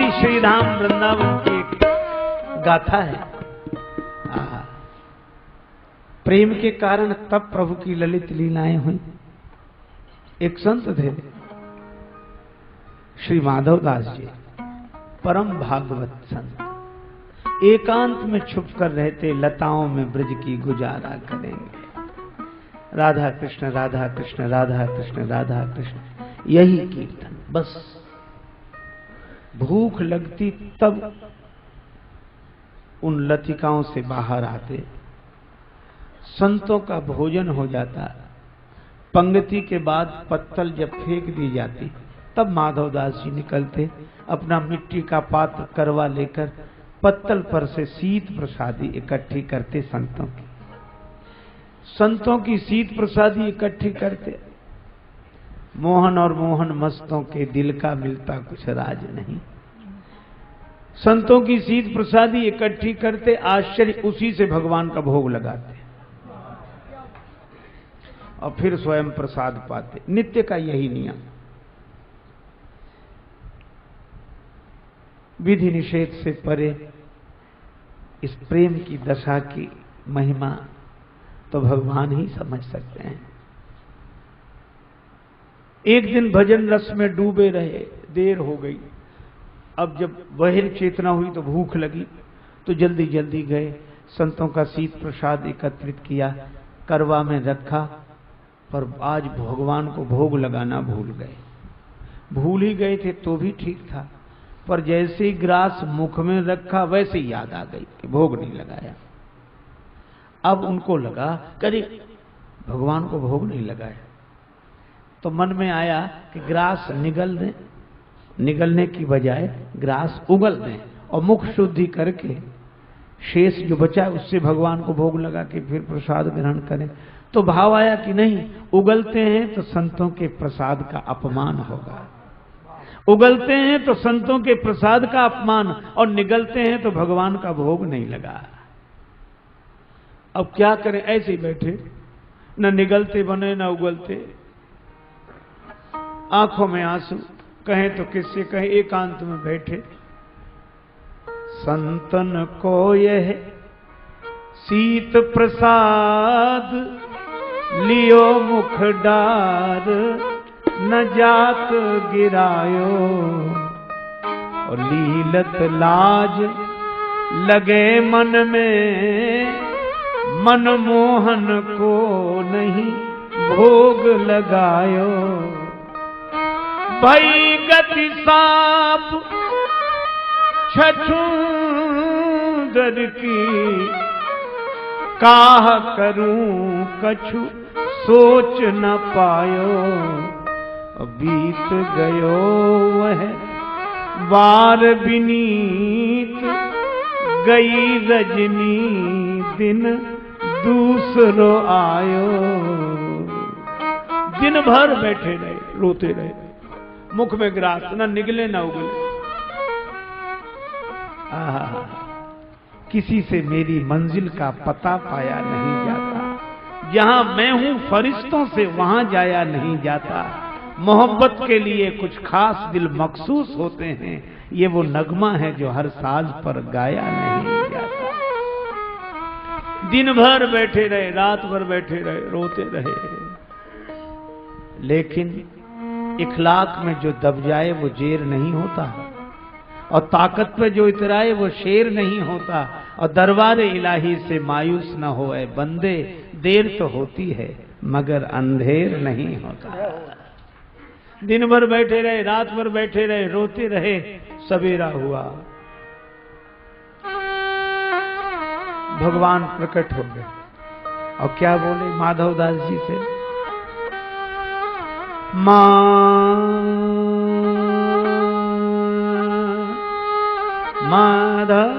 ही श्रीधाम वृंदावन की एक गाथा है। प्रेम के कारण तब प्रभु की ललित लीलाएं हुई। एक संत थे श्री माधव दास जी, परम भागवत संत, एकांत में छुप कर रहते, लताओं में ब्रज की गुजारा करेंगे। राधा कृष्ण राधा कृष्ण राधा कृष्ण राधा कृष्ण, यही कीर्तन बस। भूख लगती तब उन लतिकाओं से बाहर आते, संतों का भोजन हो जाता, पंक्ति के बाद पत्तल जब फेंक दी जाती तब माधवदास जी निकलते, अपना मिट्टी का पात्र करवा लेकर पत्तल पर से शीत प्रसादी इकट्ठी करते। संतों की शीत प्रसादी इकट्ठी करते। मोहन और मोहन मस्तों के दिल का मिलता कुछ राज नहीं। संतों की शीत प्रसादी इकट्ठी करते, आश्चर्य, उसी से भगवान का भोग लगाते और फिर स्वयं प्रसाद पाते। नित्य का यही नियम। विधि निषेध से परे इस प्रेम की दशा की महिमा तो भगवान ही समझ सकते हैं। एक दिन भजन रस में डूबे रहे, देर हो गई। अब जब बहिर चेतना हुई तो भूख लगी, तो जल्दी जल्दी गए, संतों का शीत प्रसाद एकत्रित किया, करवा में रखा, पर आज भगवान को भोग लगाना भूल गए। भूल ही गए थे तो भी ठीक था, पर जैसे ही ग्रास मुख में रखा वैसे ही याद आ गई कि भोग नहीं लगाया। अब उनको लगा करी भगवान को भोग नहीं लगाया, तो मन में आया कि ग्रास निगल दें, निगलने की बजाय ग्रास उगल दें और मुख शुद्धि करके शेष जो बचा उससे भगवान को भोग लगा के फिर प्रसाद ग्रहण करें। तो भाव आया कि नहीं, उगलते हैं तो संतों के प्रसाद का अपमान होगा, उगलते हैं तो संतों के प्रसाद का अपमान, और निगलते हैं तो भगवान का भोग नहीं लगा। अब क्या करें, ऐसे ही बैठे, न निगलते बने न उगलते, आंखों में आंसू, कहें तो किससे कहें, एकांत में बैठे। संतन को यह शीत प्रसाद लियो मुख डार, न जात गिरायो, और लीलत लाज लगे मन में, मन मोहन को नहीं भोग लगायो। भई गति साप छछूंदर की, काह करूं कछु सोच न पायो। बीत गयो वह बार बिनीत, गई रजनी दिन दूसरो आयो। दिन भर बैठे रहे, रोते रहे, मुख में ग्रास, न निगले न उगले। किसी से मेरी मंजिल का पता पाया नहीं जाता, जहां मैं हूं फरिश्तों से वहां जाया नहीं जाता। मोहब्बत के लिए कुछ खास दिल मखसूस होते हैं, ये वो नगमा है जो हर साज पर गाया नहीं जाता। दिन भर बैठे रहे, रात भर बैठे रहे, रोते रहे, लेकिन इखलाक में जो दब जाए वो जेर नहीं होता, और ताकत पे जो इतराए वो शेर नहीं होता। और दरबार इलाही से मायूस न होए बंदे, देर तो होती है मगर अंधेर नहीं होता। दिन भर बैठे रहे, रात भर बैठे रहे, रोते रहे। सवेरा हुआ, भगवान प्रकट हो गए और क्या बोले माधवदास जी से, माधव माधव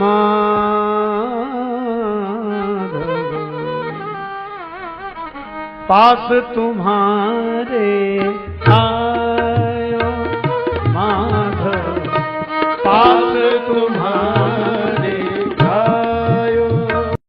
माधव, पास तुम्हारे